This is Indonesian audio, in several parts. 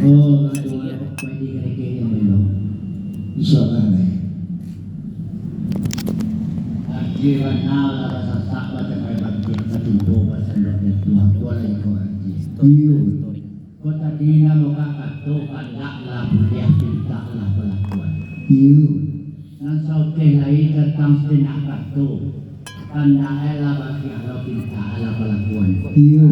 Oh, pwede kaya belum. Insyaallah na. Jiwa nala rasa sahabat yang berbakti satu bahasa dan Tuhan boleh kau haji. Iyo. Kota dina muka kato kadaklah budiah pintaklah pelakuan. Iyo. Nan saute lai tentang senak kato tanda ela bagi Allah pintaklah pelakuan. Iyo.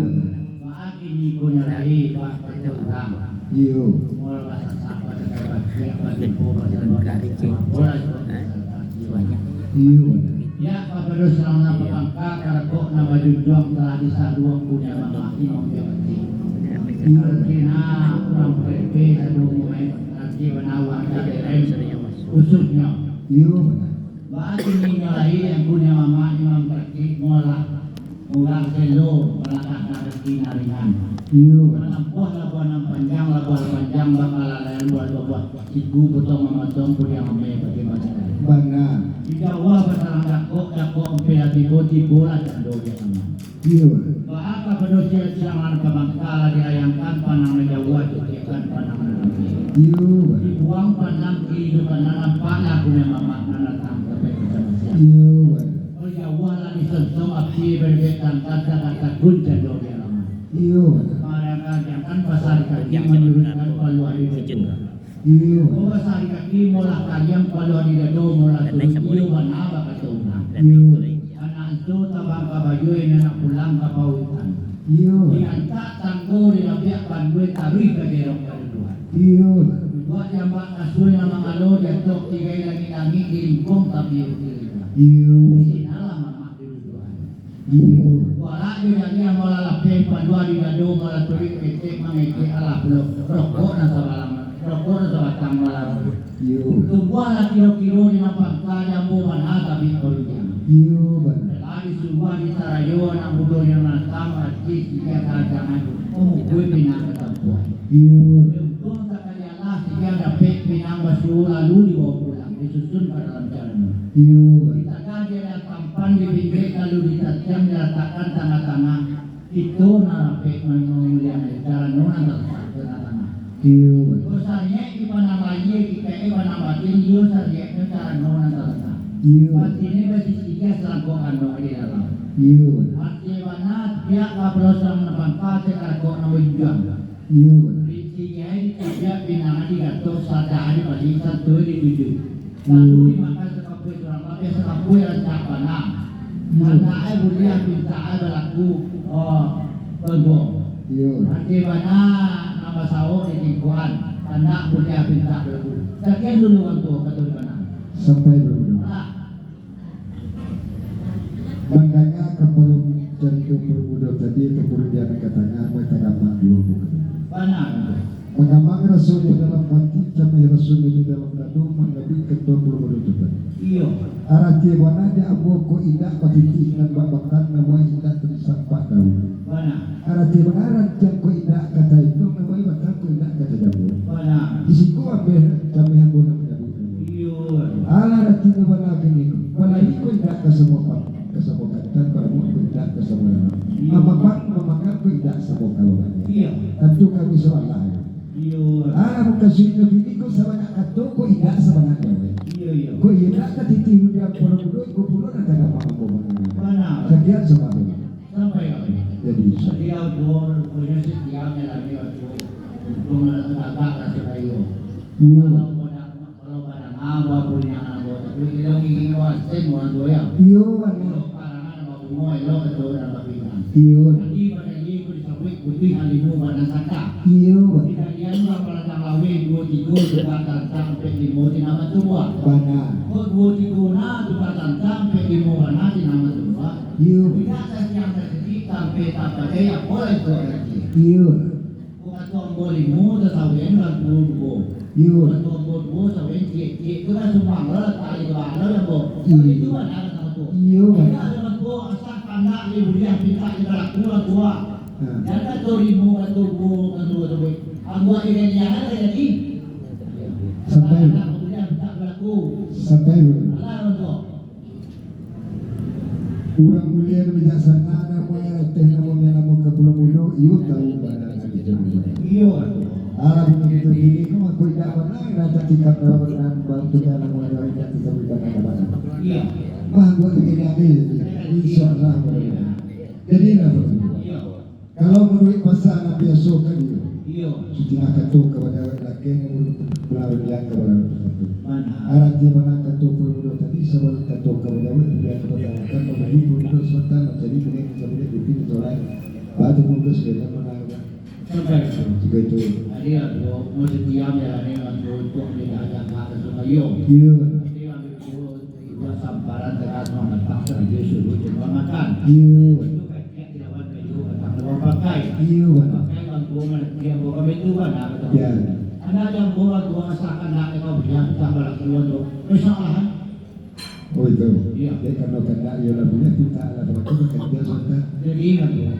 Maaf ini punya lai pak pertama. Iyo. Mula bahasa sahabat yang berbakti satu bahasa dan boleh jiwanya. Iyo. Ya, kabarus selama pangka karakok nama jujuang telah disaduang punya mama imam jawati. Kina orang PP sadu main nanti menawa dari khususnya. Iyo. Bahas ini nyalai yang punya mama imam jawati mulak selo melangkah rezeki naringan. Iyo. Menempuh labuan panjang bakal lain buat ciku potong memotong punya mama bagaimana. Benar. Jawa pasal dakok empelati boti bola cando dia sama. Iyo. Bahaka pedosil silangan pemangkala diayangkan panang Jawa cutikan panang nanti. Iyo. Dibuang panang kehidupan nanam panah punya mamak nanatang sampai bersama. Iyo. Kalau Jawa lah disensong api berbetan kata kunca dia lama. Iyo. Mereka jangan pasar kaki menurunkan paluan itu. Iyo. Bawa sari kaki mulak kayang paluan di dado mulak turun iyo manaba katuna. Iyo. Anak itu tabang kabaju yang nak pulang ke pautan. Iyo. Diantak tanggo di labiak panduit tarik ke jerok kedua. Iyo. Buat jambak kasuy nama ngalo jatuh tiga lagi di lingkong tapi itu. Iyo. Sinalah mama dulu. Iyo. Wala juga dia mola lapeng pandua di dado mola turik kecek mengecek ala rokok na sabalang rokok na sabatang malam. Iyo. Tumbuh lah kilo-kilo di mapangka jambu mana tapi kolnya. Iyo. Benar. Lagi semua di Sarajevo anak muda yang natang artis tiga karangan gue pinang ketampuan. Iyo. Untung tak kaya lah tiga dapat pinang basuh lalu dibawa pulang disusun ke dalam jalan. Iyo. Ditakan dia yang tampan di pinggir lalu ditajam diletakkan tengah-tengah itu narape mengulian jalan nona terletak tengah-tengah. Iyo. Kosarnya di panang lagi kita panang batin dia sarjek jalan nona terletak. Iyo. Batinnya bagi tiga selangkokan dong di dalam. Iyo. Arti mana pihak kabelosang nepangkat sekarang nawinjang. Iyo. Prinsipnya ini tidak binaan digatur sadari pasti satu di tujuh. Lalu dimakan sekapui orang pakai sekapui rancak panang. Tanda bulian minta berlaku pegong. Iyo. Arti mana nama sawo di tingkuan. Tanda bulian minta berlaku. Sekian dulu untuk ketua mana. Sampai berapa? Mandangnya kepulung dari kepulung tadi kepulung dia katanya mereka gampang dua bukan. Benar. Mengamang Rasul di dalam hati, camai Rasul di dalam dadu mengabi ketua puluh itu tadi. Iyo. Arati wana dia abu ko indah patiti dan babakan nama indah tulisan Pak Daud. Benar. Arati wana yang ko indah kata itu nama babakan ko indah kata Daud. Benar. Isiku ambil camai yang boleh Daud. Iyo. Ala arati wana kini. Wana ini ko indah ke semua Pak. Kesemogaan para murid tidak kesemogaan. Memakan tidak semogaan. Iya. Tentu kami salah. Iya. Bukan sulit ini kau sama nak kata kau tidak sebenarnya. Iya iya. Kau tidak ketiti dia puluh kau puluh nanti apa kau Mana? sekian semua. Sampai apa? Jadi Setiap dor punya setiapnya lagi waktu untuk agak rasa kayu. Kalau pada apa punya apa tapi kita ingin wasit mau doya. Iyo. Lo ketua babinan. Iyo. Jadi pada ini aku disebut putih alimu pada saka. Iyo. Kalian lah pada tanggal dua tiga juga tantang pelimo di nama tua. Benar. Oh dua tiga na juga tantang pelimo mana di nama tua. Iyo. Tidak yang terjadi sampai tak pakai yang boleh terjadi. Iyo. Bukan tombol limu tetapi yang lagu. Iyo. Bukan tombol bu tetapi cek itu kan semua lah tali bala yang bu. Itu ada sama tu. Iyo. Ada tu asal pandang ibu dia pintar kita lakukan tua. Jangan torimu atau bu atau tu. Anggua ini jangan jadi. Sampai. Kemudian tak berlaku. Sampai. Allah untuk. Orang mulia dan bijaksana namanya teh namanya nama kepulauan Indo, iyo tahu pada Iyo. Arab itu gini kok aku tidak pernah rasa tingkat dalam bantu dalam mulai tidak bisa berjalan mana. Iya. Mah gua begini aja insya Allah. Jadi apa? Iya. Kalau menurut masa Nabi Yusuf kan itu, Iya. sudah ketuk kepada laki melalui dia kepada Mana? arah di mana ketuk perlu tadi sebelum ketuk kepada dia kepada kan memberi perlu sebentar menjadi dengan sebenarnya dipilih oleh batu perlu segala mana Sampai itu. juga itu. Jadi aku mau diam ya ini untuk diajak ke semua yo. Iya, Jadi aku itu samparan dengan orang paksa dia suruh coba makan. iya, Itu kayak tidak ada itu kata pakai. iya, Pakai kan gua dia buka itu kan ada. ya. Ada yang gua masakan nak kau biar tambah lagi untuk kesalahan. Oh itu, Iya. ya karena kena ya lagunya kita ada waktu kerja sebentar. Jadi ingat ya.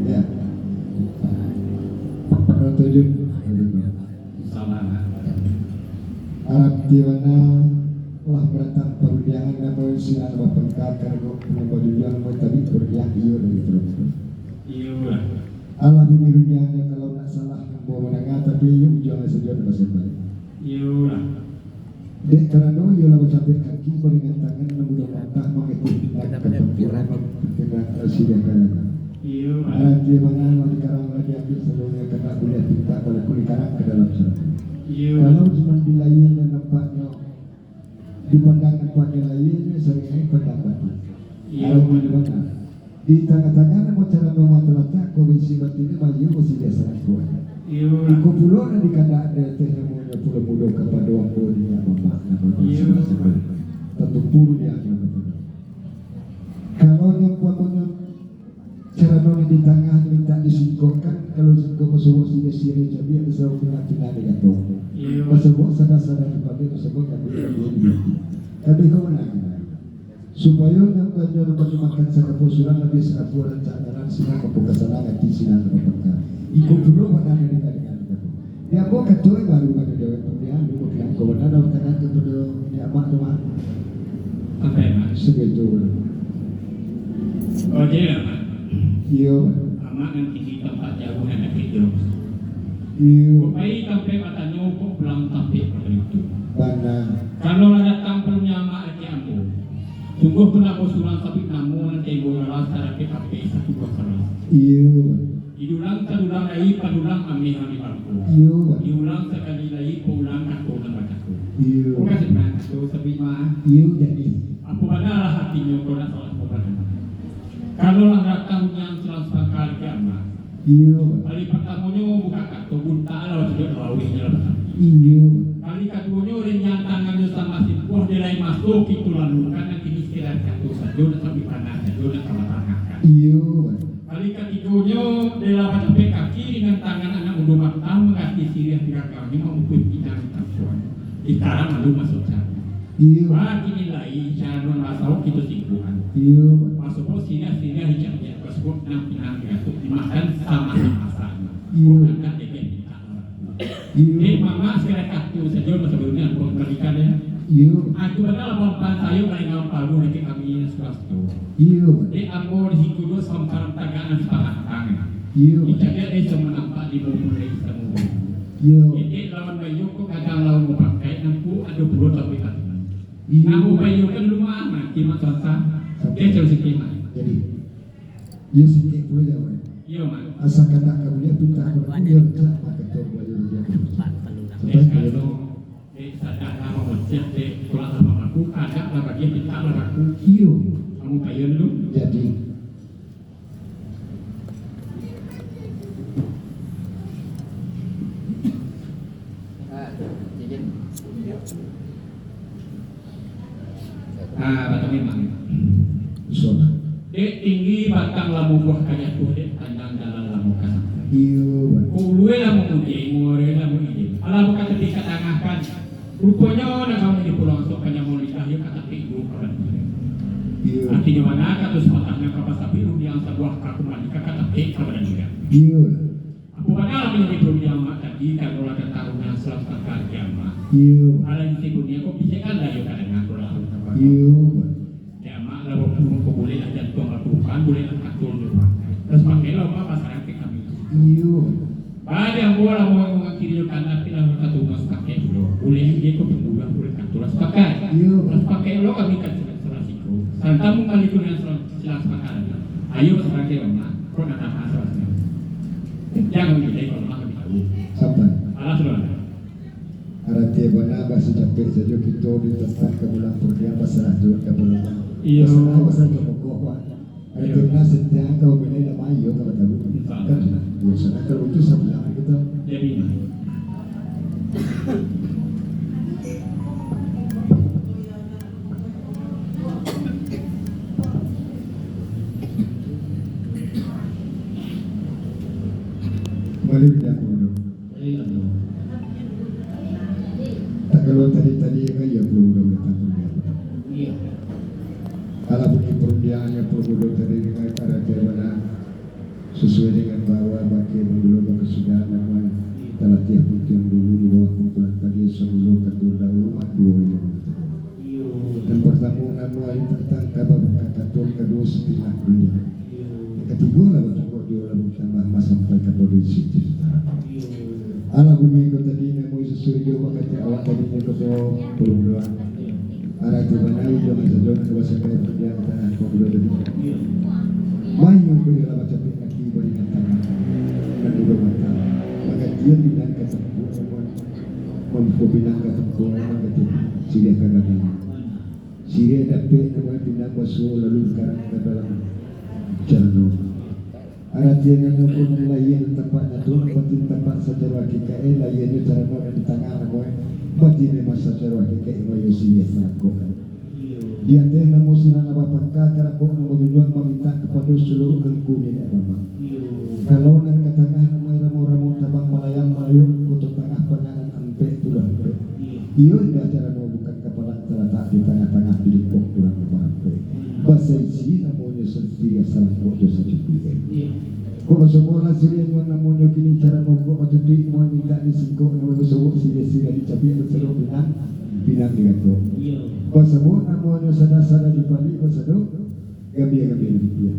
Ya. Tujuh. Sama. Arab diwana telah beratang perundangan nama sinan bapengkar kargo pengembalian mau tadi perundangan iyo dari terus. Iya. Allah bunyi rundangannya kalau nak salah bawa menengah tapi iyo jangan sejauh bahasa baik. Iya. Dek karena iyo lawan sampai kaki dengan tangan namun mantah mengikuti tindakan pertempuran dengan presiden karena. Iya. Arab diwana mau dikarang lagi ambil sebelumnya kena kuliah tinta kalau kuliah karang ke dalam sana. Iya. Kalau cuma di lain dan nampaknya di pandangan pada lainnya seringnya pendapat. Kalau di mana di tengah-tengah nama cara nama terletak komisi batin maju mesti biasa kuat. Iya. Aku pulau nanti kada ada teh namanya pulau muda kepada orang tua dia bapak nama tentu puluh dia akan kalau yang punya cara nona di tengah minta disingkirkan kalau singkong masuk sini sini jadi ada selalu kena negatif. Iya. Masuk sadar-sadar kepada masuk tapi tapi kau mana? Supaya yang kerja dapat makan sekapusuran lebih sekapuran cakaran sinar kepukasan di sinar kepukasan. Iku dulu mana dengan dia mau ketua baru pada dewan pemilihan dulu bilang kau mana dalam tengah kepada dia amat rumah Apa ya, Mas? segitu. Oh, jadi apa? Iya, Amak nanti di tempat jauh yang video. iya, Kupai sampai katanya kok pulang sampai pada itu. mana, Kalau ada tampil nyama lagi ambo. Sungguh pernah usulan tapi namun nanti gue rasa rapi HP satu dua keras. iya, Diulang sedulang lagi padulang ambil ambil aku. iya, Diulang sekali lagi pulang aku dan bacaku. iya, Bukan sebenarnya aku tapi mah iya jadi, aku adalah hatinya kau nak soal kebenaran. Kalau datang yang selasa kali kiamat, iya, kali pertamanya buka kartu bunta lawan sudah lawi jalan. iya, Kali keduanya renyang tangannya sama si buah delai masuk itu lalu karena kini sekitar kartu saja nak sampai panas saja nak sama tangan. iya, Kali ketiganya delapan sampai kaki dengan tangan anak unduh mata mengasih sirih tiga-tiganya mengumpul kita di sekarang lalu masuk sana. iya, Wah kini lagi cara masuk itu singgungan. iya, Masuk sini hijabnya tersebut enam itu dimakan sama-sama. Iya. Bukan dia minta. Jadi mama sekarang kartu saja sebelumnya aku berikan ya. iya, Aku adalah bangsa saya paling palu lagi kami sekelas itu. iya, Jadi aku di situ dulu sampai tangan sepakat tangan. iya, Jadi dia cuma nampak di mobil semua. iya, Jadi lawan bayu kok kadang lawan mau pakai nampu ada perut tapi kan. iya, Nampu bayu kan rumah aman, kimat swasta. Dia jauh sekimat. jadi, dia sikit boleh apa? Iya mak. Asal kata kamu dia pinta aku dia tak pakai tombol dia. Sampai kalau Sadar nama masjid pulang sama aku, ada lah dia minta lah aku. iyo, Kamu bayar dulu. jadi, Batang memang. sholat, Tinggi batang lamu buah kayak tuh, panjang dalam lamu kasar. iyo, Kulue lamu uji, mure lamu ide. Alam kata dikatangahkan. Rupanya nak kamu di pulau untuk kanya mau nikah, yuk kata tinggu orang. Iya. Artinya mana kata sepatahnya kapas tapi yang sebuah kakuman kata kepada dia. Iya. Apa pada yang itu yang tadi kalau ada tarungan selama kerjama. Iya. Ada yang sebutnya kok bisa kan lah ya kadang aku lah. Iya. Jama lah waktu mau boleh aja tuang lakukan boleh atur dulu. Terus pakai lo apa pasaran ke kami. Iya. Ada yang bola mau mengakhiri karena tidak satu mas pakai dulu. Boleh dia kok pembunuhan boleh kantor pakai. Iya. Terus pakai lo kami kan selasiku. Santamu kali pun yang silas makan. Ayo sebagai orang kau nak apa selasnya. Jangan kita kalau makan tahu. Sampai. Alas lo. Arati bana basi capek saja kita di tempat kebulan pergi pasrah juga kebulan. Iya. Pasrah pokok. Arati nasi jangan kau beli nama iyo kalau tahu. Kan biasanya kalau itu sebelah kita. Jadi Balik dah dulu. Tak kalau tadi kan ya belum datang dia. Iya. Kalau bunyi perundiannya perlu tadi dengan arati bana sesuai dengan bahwa bagi dulu bagi sudah nama telah tiap yang dulu di bawah kumpulan tadi sebelum ketua dahulu dua ini. Dan pertama nama ini tentang kabar kata kedua setengah dunia. Ketiga lah betul dia lalu sama sampai ke polisi. Ala bumi ko tadi na mo sesuai dia makati awak tadi ni ko belum doa. Ara di mana itu masa doa ko sa kaya dia tanah ko belum doa. Mayu ko dia baca kaki bari na tanah. Dan dulu mata. Maka dia bilang ke tempat ko bilang ke tempat makati sila kagabi. Sila dapat na bilang masuk lalu sekarang ke dalam jalan. Artinya pun lain tempatnya tu, penting tempat secara KKI lain itu cara mau di tengah mau, penting memang secara KKI mau yusi aku. Dia teh namun sinan apa pangkat cara kau namun tujuan meminta kepada seluruh angku ini apa. Kalau nak ke tengah namun ramu tabang melayang Melayu untuk tengah penyangan ampe tu dah. Iyo dah cara mau bukan kepala terletak di tengah-tengah di pok kurang apa. Bahasa isi namanya sendiri salah foto saja juga. Kau sekolah sini yang namanya kini cara mogok atau trik mau minta di singkok namanya sebut sila dicapai berseru pinang dengan tu. Kau sebut namanya sada di balik kau sebut gabi dia.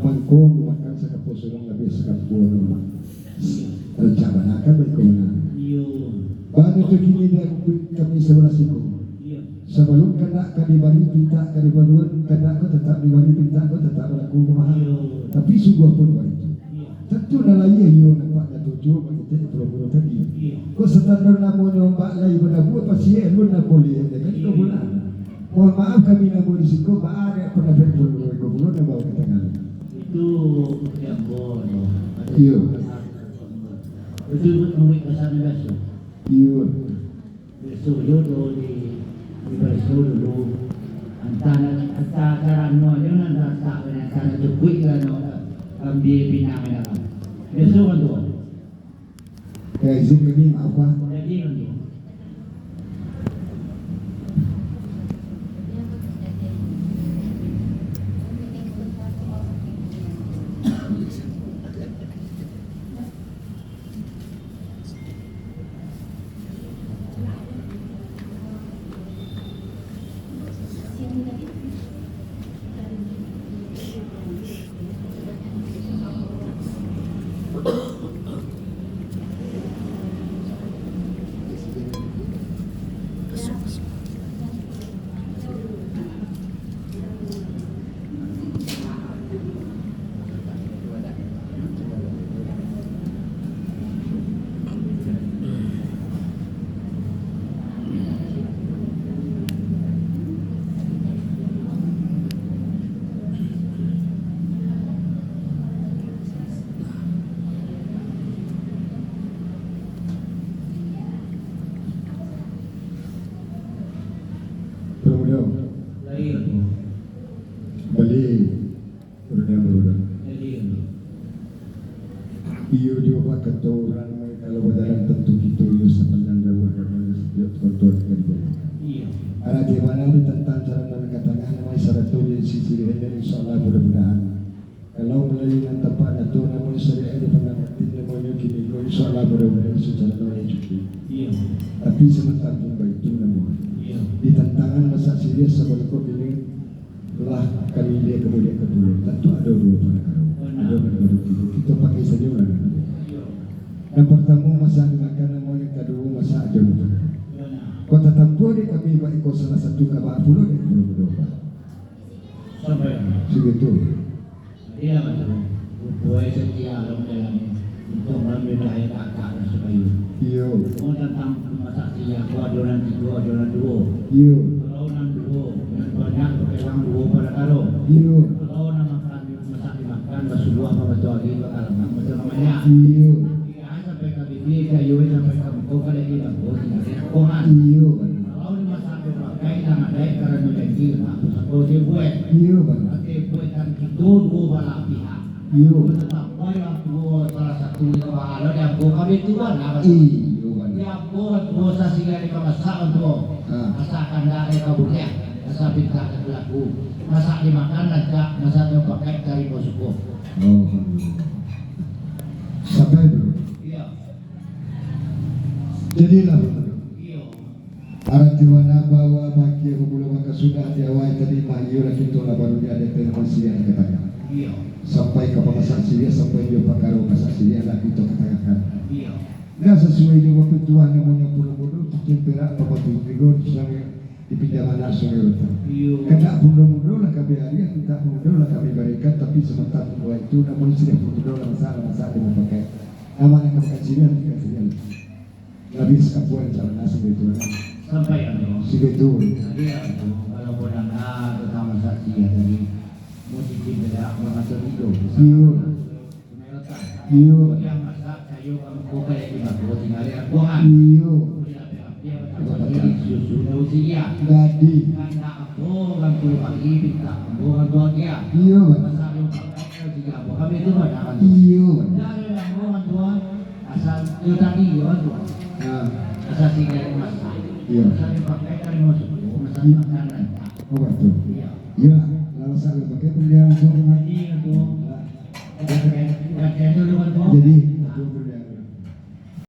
Mangkok makan sekapu surang gabi sekapu rumah. Rencana akan baik kau mana. Baru tu kini dia kami sebelah siku. Sebelum kena dibagi pinta kadibaluan kena ko tetap dibagi pinta ko tetap berlaku kemahal. Tapi sungguh pun begitu. Tentu dalam iyo nampaknya tujuh begitu puluh tadi. Ko standar namanya mbak lagi berlaku pasti elun nak boleh dengan itu bulan. Mohon maaf kami namun di situ mbak ada pernah berpuluh ko bulan yang bawa ke tengah. Itu yang bodoh. Iyo. Itu menurut kesan besok. Iyo. Besok jodoh di besok dulu. Antara no dia nak rasa antara cukup kan ambil pinang dalam. Besok kan tu. Ya izin kami apa? Jadi kan tu. Balik Udah Iyo juga kata orang kalau berjalan tentu kita iyo sepanjang jauh dan setiap kontor kerja. Ada di mana di tentang cara menengah tengah namanya syarat tulis sisi dia insyaallah mudah-mudahan kalau melalui tempat atau namun syariat di pendapatin namanya kini ko insyaallah mudah-mudahan secara non cukup. Iya. Tapi sementara pun itu namun Iya. di tantangan masa serius sebelum kau ini telah kami dia kemudian kedua tentu ada dua perkara. Ada baru kita pakai saja orang. Yang pertama masa dimakan nama yang kedua masa ada dua. Kota tempuh di kami baik kau salah satu kabar pulau di pulau berdoa. Sampai. Segitu. Iya betul. Buat setia dalam untuk mengambil daya kakak dan sebagainya. Iyo. Oh tentang masa siang, adonan dua. Iyo. Kalau dua, banyak pekerjaan dua pada karo. Iyo. Kalau nama kami masak dimakan, bersubuh apa betul lagi bakal macam namanya. Iyo. Ya sampai ke bibi, kayu sampai ke muka kalau di bangku, tinggal kohan. Iyo. Kalau dimasak dipakai dengan baik karena menjadi aku satu dia buat. Iyo. Nanti buatkan itu dua balap pihak. Iyo. Tetap orang dua salah satu itu kalau dia buka itu mana? Iyo. Ya buat sasinya di masak untuk masakan dari kaburnya, masak pinta berlaku, masak dimakan nanti masak yang pakai dari bosku. Oh. Sampai bro. Iya, Jadilah. iya, Aratiwana bawa baki hubungan maka sudah diawai tadi mahiyo lagi tu lah baru dia ada termasi yang katakan. iya, Sampai ke pemasak siria sampai dia pakaro masak siria lagi tu katakan. iya, Dan sesuai dengan kebutuhan namanya pulau-pulau cincin perak apa tu trigo di pinjaman sungai Rota. iya, Kena pulau-pulau lah kami hari tidak pulau lah kami berikan tapi sementara pulau itu namun sudah pulau lah masalah dia mau pakai. Namanya kami kasih dia kasih. Lebih sekapuan jalan nasi itu. sampai ya dong. Segitu. Iya, kalau bodang terutama saksi ya tadi musik beda mengatur itu. Iyo. Iyo. Yang masak kayu kamu buka yang di bangku tinggal yang buangan. Iyo. Susu usia. Gadi. Karena aku kan kulit pagi minta aku kan tuanya. Iyo. Masa yang pakai tiga buah kami itu pada kan. Iyo. Dari yang buah tuan asal itu tadi ya tuan. Nah. Asal tiga masak. Iya. Asal yang pakai dari masuk. Masak makanan. Oh betul. Iya. Iya. Lalu saya pakai pilihan semua. Jadi itu. Kakek dulu kan tuan. Jadi betul pilihan.